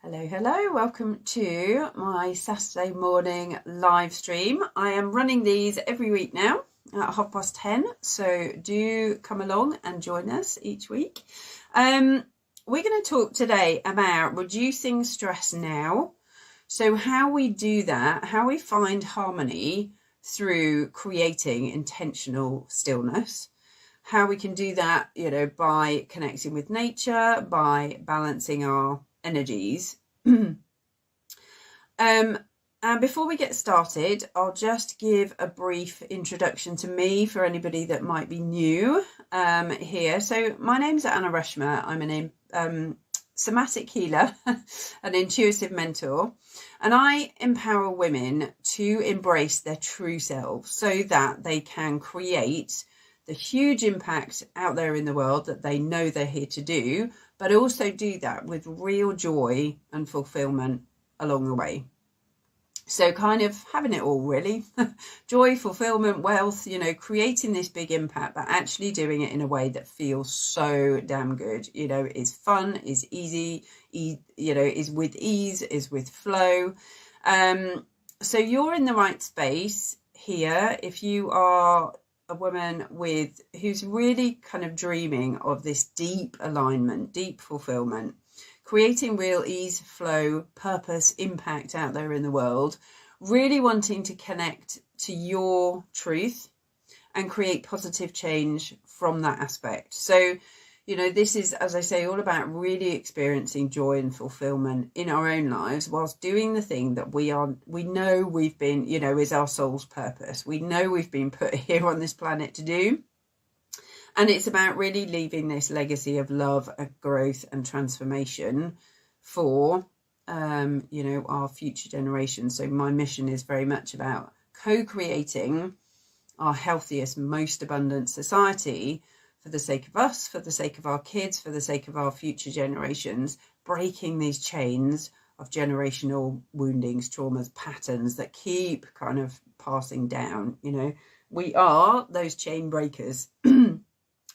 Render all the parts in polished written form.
Hello, welcome to my Saturday morning live stream. I am running these every week now at 10:30, so do come along and join us each week. We're going to talk today about reducing stress now. So how we do that, how we find harmony through creating intentional stillness. How we can do that, by connecting with nature, by balancing our energies. And before we get started, I'll just give a brief introduction to me for anybody that might be new here. So my name's Anna Reshma. I'm an somatic healer, an intuitive mentor, and I empower women to embrace their true selves so that they can create the huge impact out there in the world that they know they're here to do, but also do that with real joy and fulfillment along the way. So kind of having it all, really. Joy, fulfillment, wealth, creating this big impact, but actually doing it in a way that feels so damn good, is fun, is easy, is with ease, is with flow. So you're in the right space here if you are a woman who's really kind of dreaming of this deep alignment, deep fulfillment, creating real ease, flow, purpose, impact out there in the world, really wanting to connect to your truth and create positive change from that aspect. So, this is, as I say, all about really experiencing joy and fulfillment in our own lives whilst doing the thing that we know we've been, is our soul's purpose. We know we've been put here on this planet to do. And it's about really leaving this legacy of love, growth and transformation for, our future generations. So my mission is very much about co-creating our healthiest, most abundant society for the sake of us, for the sake of our kids, for the sake of our future generations, breaking these chains of generational woundings, traumas, patterns that keep kind of passing down. We are those chain breakers.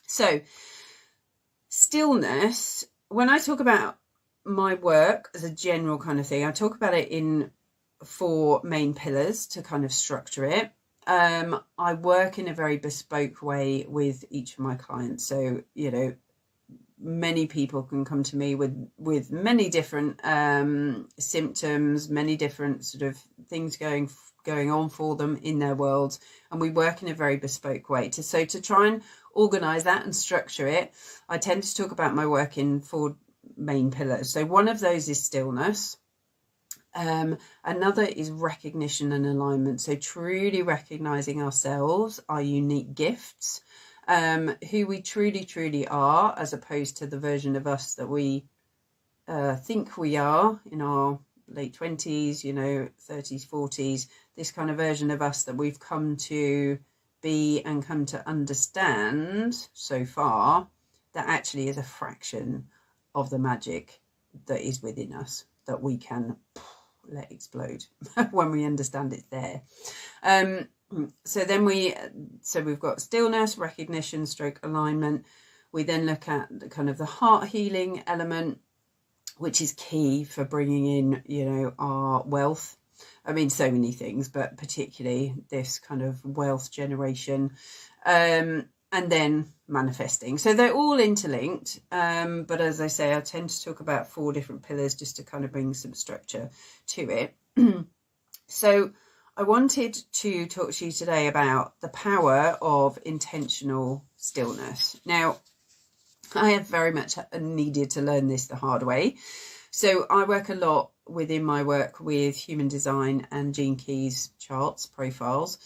So stillness, when I talk about my work as a general kind of thing, I talk about it in 4 main pillars to kind of structure it. I work in a very bespoke way with each of my clients. So, many people can come to me with many different symptoms, many different sort of things going on for them in their worlds. And we work in a very bespoke way. To try and organize that and structure it, I tend to talk about my work in 4 main pillars. So one of those is stillness. Another is recognition and alignment. So truly recognizing ourselves, our unique gifts, who we truly are, as opposed to the version of us that we think we are in our late 20s, 30s, 40s, this kind of version of us that we've come to be and come to understand so far, that actually is a fraction of the magic that is within us, that we can let explode when we understand it's there. So we've got stillness, recognition, stroke alignment. We then look at the kind of the heart healing element, which is key for bringing in, our wealth. I mean, so many things, but particularly this kind of wealth generation, and then manifesting. So they're all interlinked. But as I say, I tend to talk about 4 different pillars just to kind of bring some structure to it. So I wanted to talk to you today about the power of intentional stillness. Now, I have very much needed to learn this the hard way. So I work a lot within my work with human design and Gene Keys charts, profiles,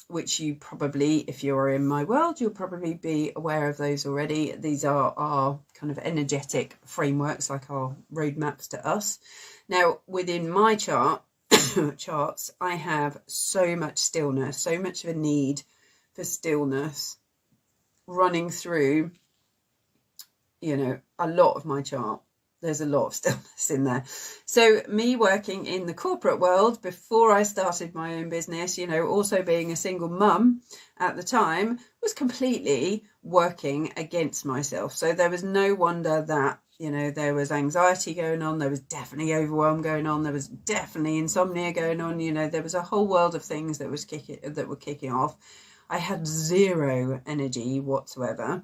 which you probably, if you're in my world, you'll probably be aware of those already. These are our kind of energetic frameworks, like our roadmaps to us. Now, within my charts, I have so much stillness, so much of a need for stillness running through, a lot of my chart. There's a lot of stillness in there. So me working in the corporate world before I started my own business, also being a single mum at the time, was completely working against myself. So there was no wonder that You know, there was anxiety going on, there was definitely overwhelm going on, there was definitely insomnia going on. You know, there was a whole world of things that were kicking off. I had zero energy whatsoever.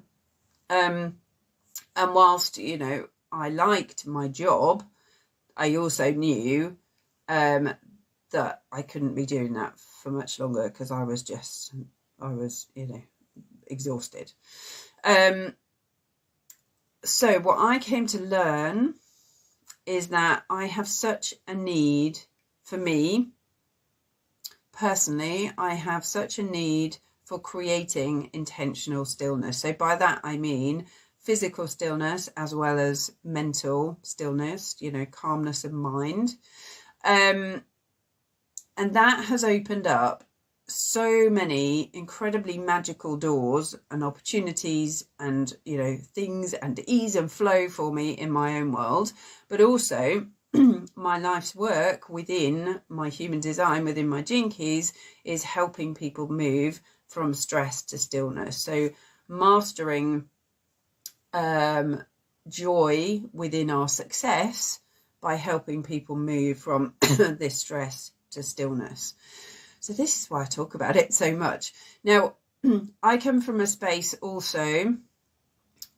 And whilst, you know, I liked my job, I also knew that I couldn't be doing that for much longer, because I was, you know, exhausted. So what I came to learn is that I have such a need, for me personally, I have such a need for creating intentional stillness. So by that I mean physical stillness as well as mental stillness, you know, calmness of mind. And that has opened up so many incredibly magical doors and opportunities and, you know, things and ease and flow for me in my own world, but also my life's work within my human design, within my Gene Keys, is helping people move from stress to stillness. So mastering joy within our success by helping people move from this stress to stillness. So this is why I talk about it so much. Now, I come from a space also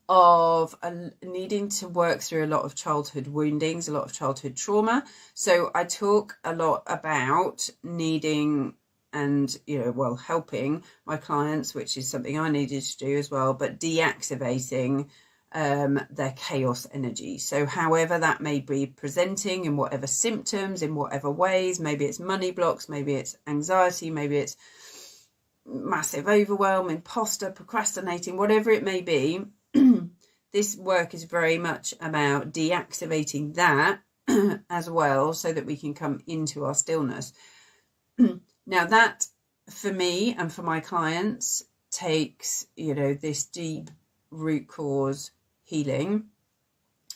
of needing to work through a lot of childhood woundings, a lot of childhood trauma. So I talk a lot about needing and, you know, well, helping my clients, which is something I needed to do as well, but deactivating their chaos energy. So however that may be presenting, in whatever symptoms, in whatever ways, maybe it's money blocks, maybe it's anxiety, maybe it's massive overwhelm, imposter, procrastinating, whatever it may be. This work is very much about deactivating that as well, so that we can come into our stillness. Now that, for me and for my clients, takes, you know, this deep root cause healing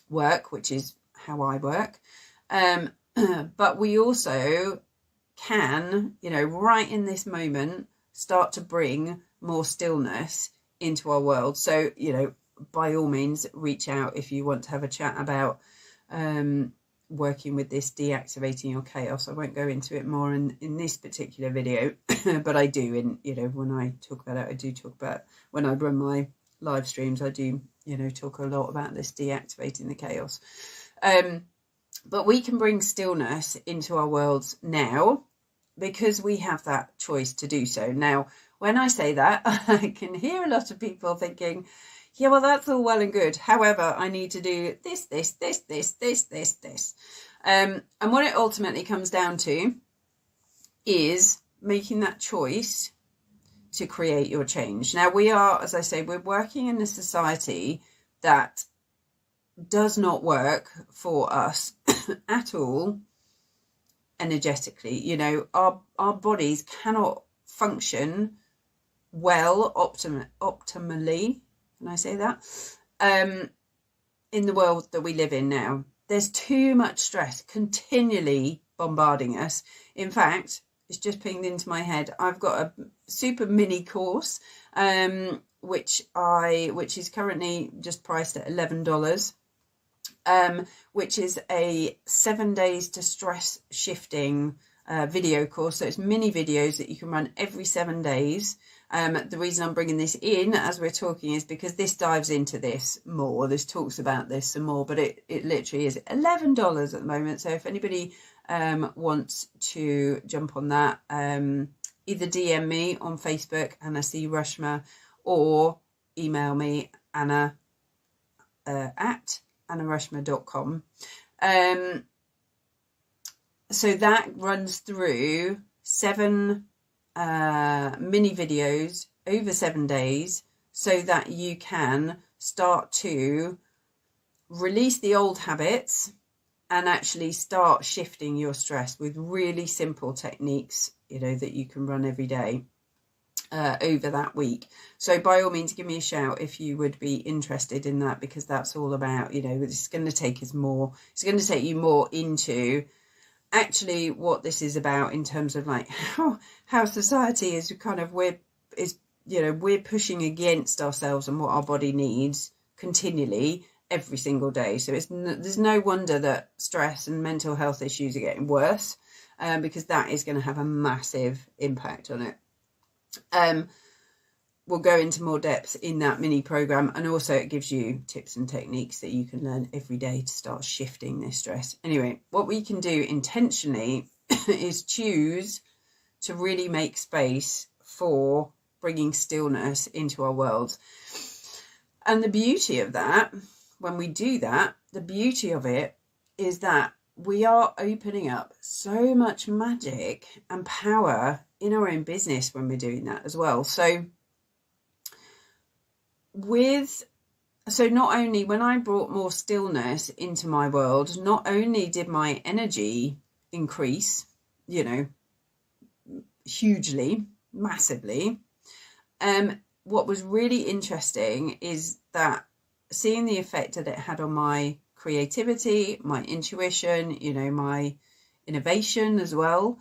work, which is how I work. But we also can, you know, right in this moment, start to bring more stillness into our world. So, you know, by all means, reach out if you want to have a chat about working with this, deactivating your chaos. I won't go into it more in this particular video, but I do, in, you know, when I talk about it, I do talk about, when I run my live streams, I do, you know, talk a lot about this, deactivating the chaos. But we can bring stillness into our worlds now, because we have that choice to do so. Now, when I say that, I can hear a lot of people thinking, yeah, well, that's all well and good. However, I need to do this. And what it ultimately comes down to is making that choice to create your change. Now, we are, as I say, we're working in a society that does not work for us at all energetically. You know, our bodies cannot function well, optimally, can I say that, in the world that we live in now. There's too much stress continually bombarding us. In fact, it's just pinged into my head, I've got a super mini course, which is currently just priced at $11, which is a 7 days to stress shifting video course. So it's mini videos that you can run every 7 days. The reason I'm bringing this in as we're talking is because this dives into this more. This talks about this some more, but it literally is $11 at the moment. So if anybody wants to jump on that, either DM me on Facebook, Anna C. Rushmer, or email me, Anna at annarushmer.com. So that runs through 7 mini videos over 7 days, so that you can start to release the old habits and actually start shifting your stress with really simple techniques, you know, that you can run every day over that week. So by all means, give me a shout if you would be interested in that, because that's all about, you know, it's going to take you more into actually what this is about, in terms of like how society is kind of, we're pushing against ourselves and what our body needs continually, every single day. So there's no wonder that stress and mental health issues are getting worse, because that is going to have a massive impact on it. We'll go into more depth in that mini program, and also it gives you tips and techniques that you can learn every day to start shifting this stress. Anyway, what we can do intentionally is choose to really make space for bringing stillness into our world. And the beauty of that, when we do that, the beauty of it is that we are opening up so much magic and power in our own business when we're doing that as well. So not only when I brought more stillness into my world, not only did my energy increase, hugely, massively, what was really interesting is that seeing the effect that it had on my creativity, my intuition, my innovation as well.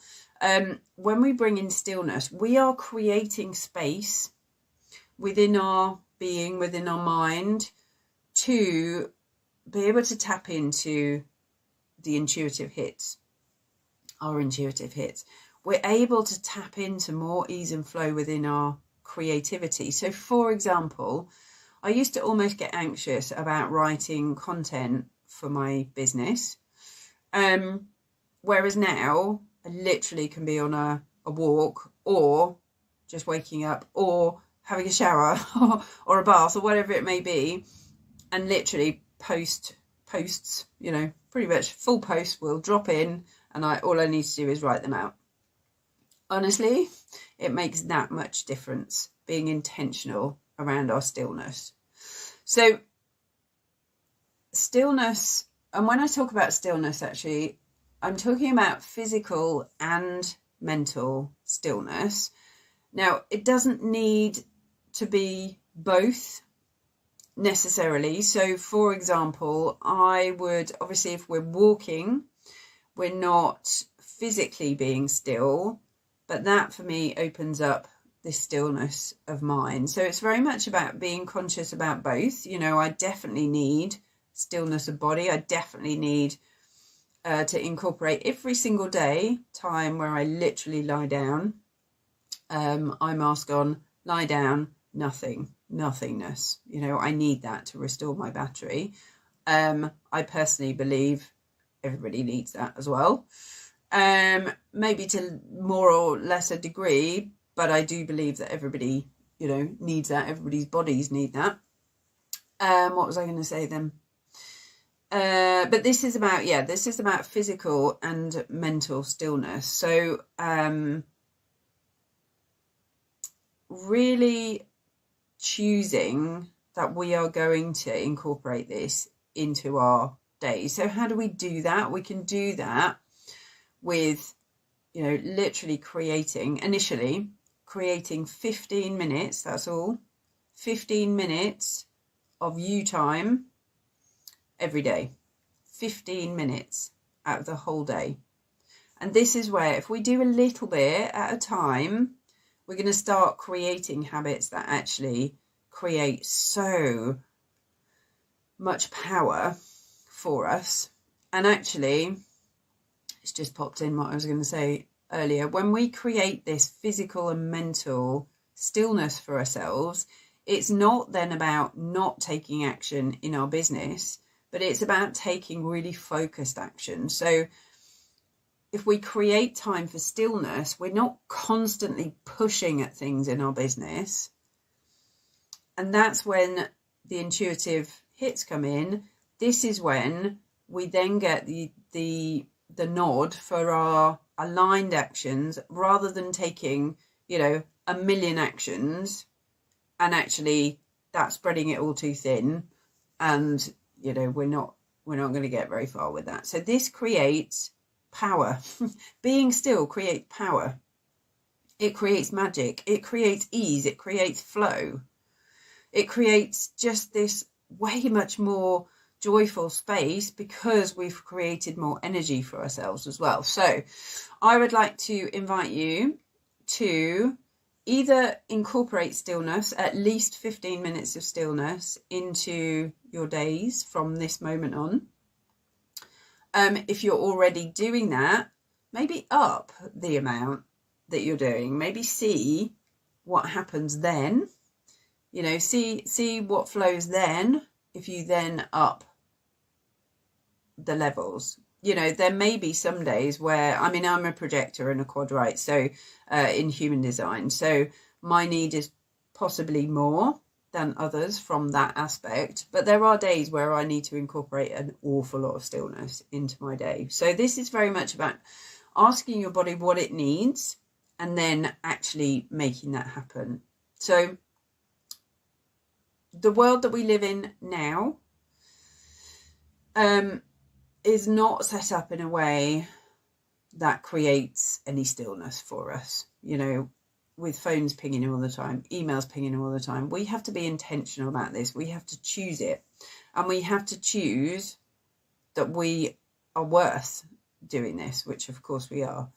When we bring in stillness, we are creating space within our being, within our mind, to be able to tap into the intuitive hits, our intuitive hits. We're able to tap into more ease and flow within our creativity. So, for example, I used to almost get anxious about writing content for my business, whereas now I literally can be on a walk, or just waking up, or having a shower or a bath or whatever it may be, and literally posts, pretty much full posts will drop in, and all I need to do is write them out. Honestly, it makes that much difference being intentional around our stillness. So stillness, and when I talk about stillness, actually, I'm talking about physical and mental stillness. Now, it doesn't need to be both necessarily. So, for example, I would, obviously, if we're walking, we're not physically being still, but that for me opens up this stillness of mind. So it's very much about being conscious about both. I definitely need stillness of body. I definitely need to incorporate every single day time where I literally lie down, eye mask on, lie down, nothingness. I need that to restore my battery. I personally believe everybody needs that as well. Maybe to more or lesser degree, but I do believe that everybody, needs that. Everybody's bodies need that. What was I going to say then? But this is about physical and mental stillness. So, really choosing that we are going to incorporate this into our day. So how do we do that? We can do that with, literally creating 15 minutes, that's all, 15 minutes of you time every day, 15 minutes out of the whole day. And this is where, if we do a little bit at a time, we're going to start creating habits that actually create so much power for us. And actually, it's just popped in what I was going to say earlier. When we create this physical and mental stillness for ourselves, it's not then about not taking action in our business, but it's about taking really focused action. So if we create time for stillness, we're not constantly pushing at things in our business. And that's when the intuitive hits come in. This is when we then get the nod for our aligned actions, rather than taking, a million actions and actually that's spreading it all too thin. And, we're not going to get very far with that. So this creates power. Being still creates power. It creates magic. It creates ease. It creates flow. It creates just this way much more joyful space, because we've created more energy for ourselves as well. So I would like to invite you to either incorporate stillness, at least 15 minutes of stillness into your days from this moment on. If you're already doing that, maybe up the amount that you're doing. Maybe see what happens then. You know, see what flows then if you then up the levels. You know, there may be some days where, I mean, I'm a projector and a quadrite, so in human design, so my need is possibly more than others from that aspect, but there are days where I need to incorporate an awful lot of stillness into my day. So this is very much about asking your body what it needs and then actually making that happen. So the world that we live in now is not set up in a way that creates any stillness for us. You know, with phones pinging all the time, emails pinging all the time, we have to be intentional about this. We have to choose it, and we have to choose that we are worth doing this, which of course we are.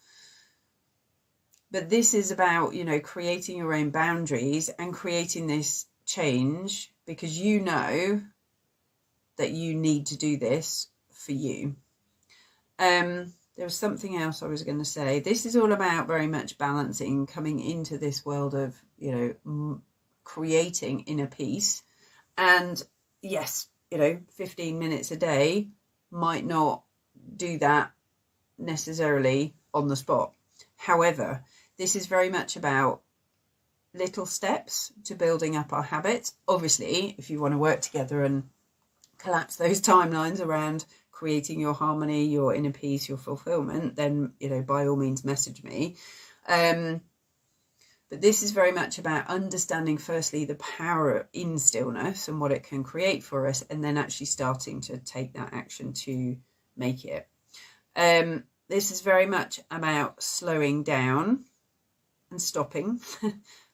But this is about, you know, creating your own boundaries and creating this change because you know that you need to do this for you. There was something else I was going to say. This is all about very much balancing, coming into this world of, you know, creating inner peace. And yes, you know, 15 minutes a day might not do that necessarily on the spot. However, this is very much about little steps to building up our habits. Obviously, if you want to work together and collapse those timelines around creating your harmony, your inner peace, your fulfillment, then, you know, by all means message me. But this is very much about understanding firstly the power in stillness and what it can create for us, and then actually starting to take that action to make it. This is very much about slowing down and stopping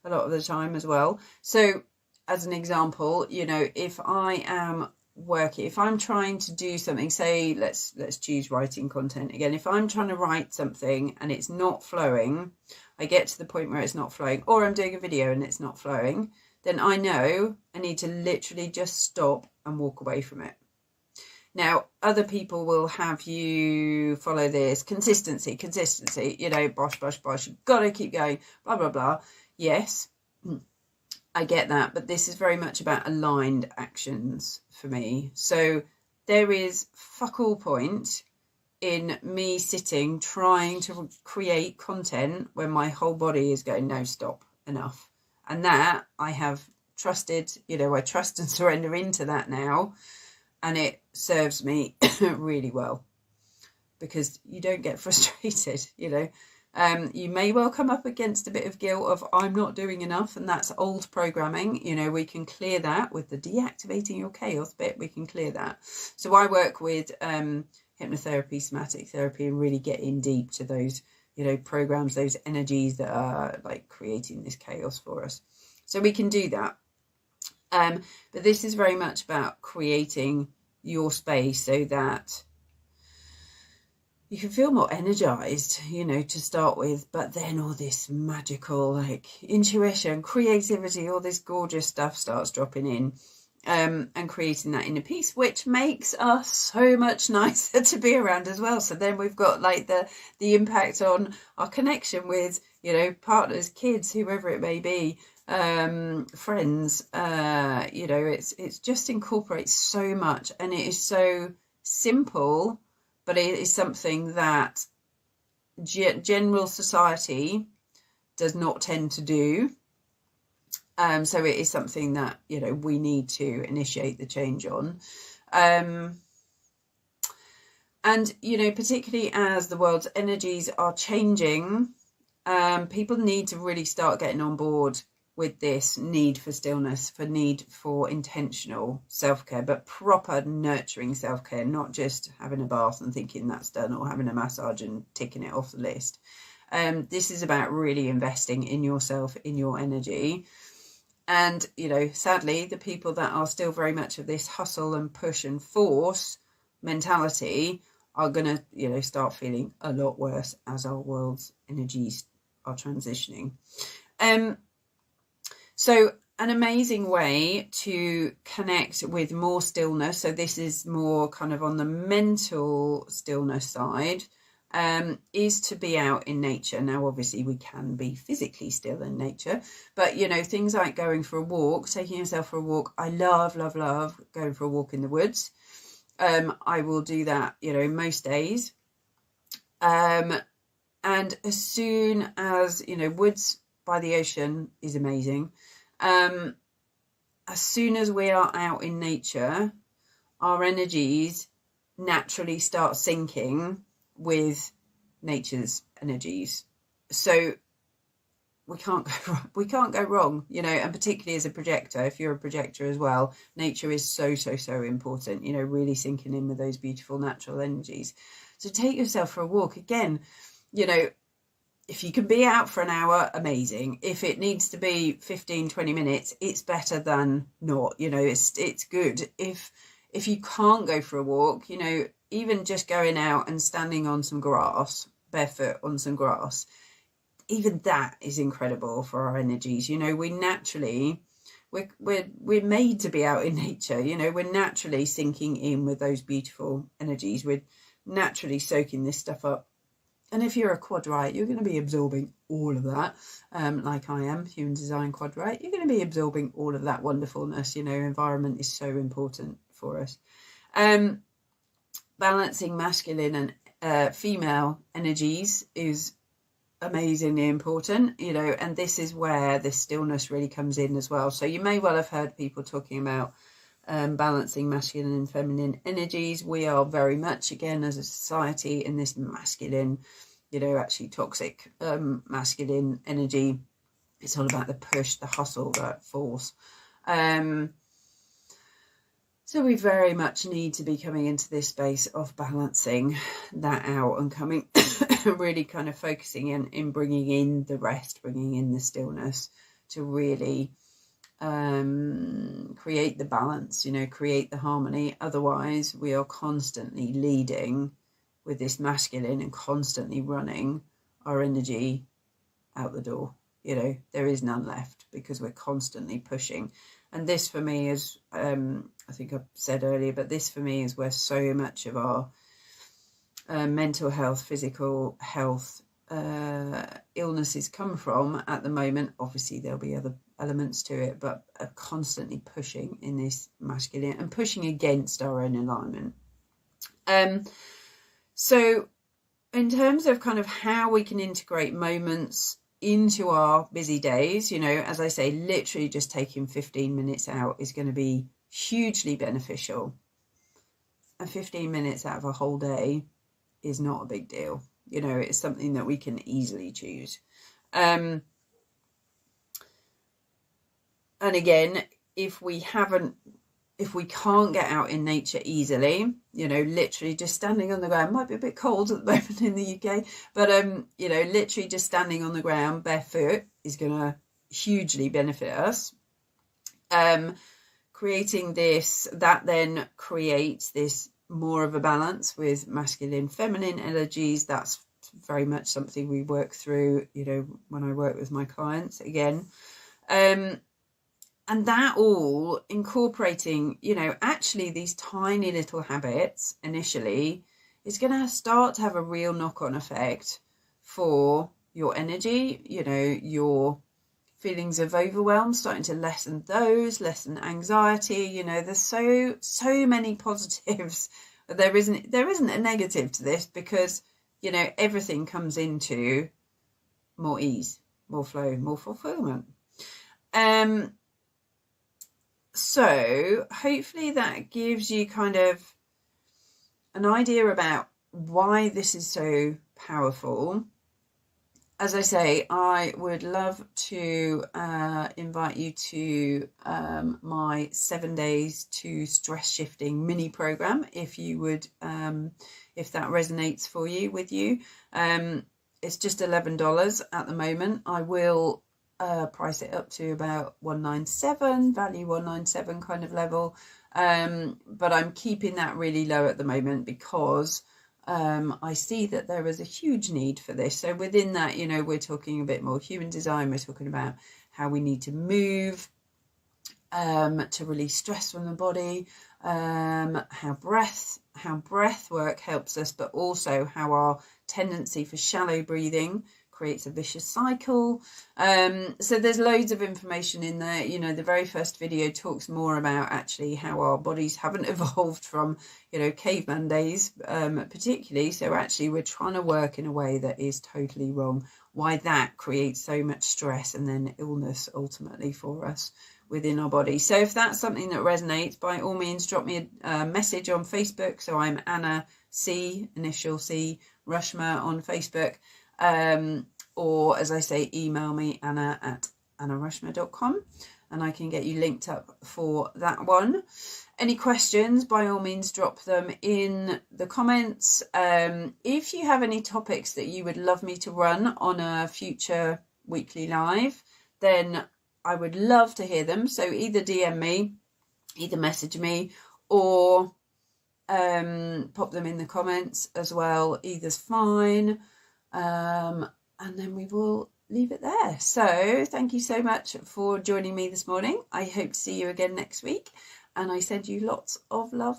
a lot of the time as well. So as an example, you know, if I am working, if I'm trying to do something, say let's choose writing content again. If I'm trying to write something and it's not flowing, I get to the point where it's not flowing, or I'm doing a video and it's not flowing, then I know I need to literally just stop and walk away from it. Now, other people will have you follow this consistency, you know, bosh, you've got to keep going, blah, blah, blah. Yes, I get that, but this is very much about aligned actions for me. So there is fuck all point in me sitting trying to create content when my whole body is going, no, stop, enough. And that I have trusted, you know, I trust and surrender into that now, and it serves me really well because you don't get frustrated, you know. You may well come up against a bit of guilt of I'm not doing enough, and that's old programming. You know, we can clear that with the deactivating your chaos bit. We can clear that. So I work with hypnotherapy, somatic therapy, and really get in deep to those, you know, programs, those energies that are like creating this chaos for us. So we can do that. But this is very much about creating your space so that you can feel more energized, you know, to start with, but then all this magical, like, intuition, creativity, all this gorgeous stuff starts dropping in, and creating that inner peace, which makes us so much nicer to be around as well. So then we've got, like, the impact on our connection with, you know, partners, kids, whoever it may be, friends, you know, it's just incorporates so much, and it is so simple, but it is something that general society does not tend to do. So it is something that, you know, we need to initiate the change on. And, you know, particularly as the world's energies are changing, people need to really start getting on board with this need for stillness, for need for intentional self-care, but proper nurturing self-care, not just having a bath and thinking that's done, or having a massage and ticking it off the list. This is about really investing in yourself, in your energy. And, you know, sadly, the people that are still very much of this hustle and push and force mentality are going to, you know, start feeling a lot worse as our world's energies are transitioning. So an amazing way to connect with more stillness, so this is more kind of on the mental stillness side, is to be out in nature. Now, obviously, we can be physically still in nature, but, you know, things like going for a walk, taking yourself for a walk. I love, love, love going for a walk in the woods. I will do that, you know, most days. And as soon as, you know, woods by the ocean is amazing. As soon as we are out in nature, our energies naturally start syncing with nature's energies. So we can't go wrong, you know, and particularly as a projector, if you're a projector as well, nature is so, so, so important, you know, really sinking in with those beautiful natural energies. So take yourself for a walk. Again, you know, if you can be out for an hour, amazing. If it needs to be 15, 20 minutes, it's better than not, you know, it's good. If you can't go for a walk, you know, even just going out and standing on some grass, barefoot on some grass, even that is incredible for our energies. You know, we naturally, we're made to be out in nature, you know, we're naturally sinking in with those beautiful energies. We're naturally soaking this stuff up. And if you're a quadrite, you're going to be absorbing all of that, like I am, human design quadrite. You're going to be absorbing all of that wonderfulness. You know, environment is so important for us. Balancing masculine and female energies is amazingly important, you know, and this is where this stillness really comes in as well. So you may well have heard people talking about balancing masculine and feminine energies. We are very much, again, as a society, in this masculine, you know, actually toxic masculine energy. It's all about the push, the hustle, that force. So we very much need to be coming into this space of balancing that out and coming, really kind of focusing in bringing in the rest, bringing in the stillness to really create the balance, you know, create the harmony. Otherwise, we are constantly leading with this masculine and constantly running our energy out the door. You know, there is none left because we're constantly pushing. And this for me is, I think I said earlier, but this for me is where so much of our mental health, physical health, illnesses come from at the moment. Obviously, there'll be other elements to it, but constantly pushing in this masculine and pushing against our own alignment. So in terms of kind of how we can integrate moments into our busy days, you know, as I say, literally just taking 15 minutes out is going to be hugely beneficial. And 15 minutes out of a whole day is not a big deal. You know, it's something that we can easily choose. And again, if we can't get out in nature easily, you know, literally just standing on the ground, might be a bit cold at the moment in the UK, but, you know, literally just standing on the ground barefoot is going to hugely benefit us. Creating this, that then creates this more of a balance with masculine, feminine energies. That's very much something we work through, you know, when I work with my clients again. And that all incorporating, you know, actually these tiny little habits initially is going to start to have a real knock-on effect for your energy, you know, your feelings of overwhelm, starting to lessen anxiety. You know, there's so many positives. There isn't a negative to this because, you know, everything comes into more ease, more flow, more fulfillment. So hopefully that gives you kind of an idea about why this is so powerful. As I say, I would love to invite you to my 7 days to stress shifting mini program, if you would, if that resonates with you. It's just $11 at the moment. I will price it up to about $197, value $197 kind of level. But I'm keeping that really low at the moment because I see that there is a huge need for this. So within that, you know, we're talking a bit more human design. We're talking about how we need to move to release stress from the body, how breath work helps us, but also how our tendency for shallow breathing creates a vicious cycle. So there's loads of information in there. You know, the very first video talks more about actually how our bodies haven't evolved from, you know, caveman days, particularly. So actually we're trying to work in a way that is totally wrong. Why that creates so much stress and then illness ultimately for us within our body. So if that's something that resonates, by all means drop me a message on Facebook. So I'm Anna C, initial C, Rushma on Facebook, or as I say, email me anna@annarushma.com and I can get you linked up for that one. Any questions, by all means drop them in the comments. If you have any topics that you would love me to run on a future weekly live, then I would love to hear them. So either DM me, either message me, or pop them in the comments as well. Either's fine. And then we will leave it there. So thank you so much for joining me this morning. I hope to see you again next week. And I send you lots of love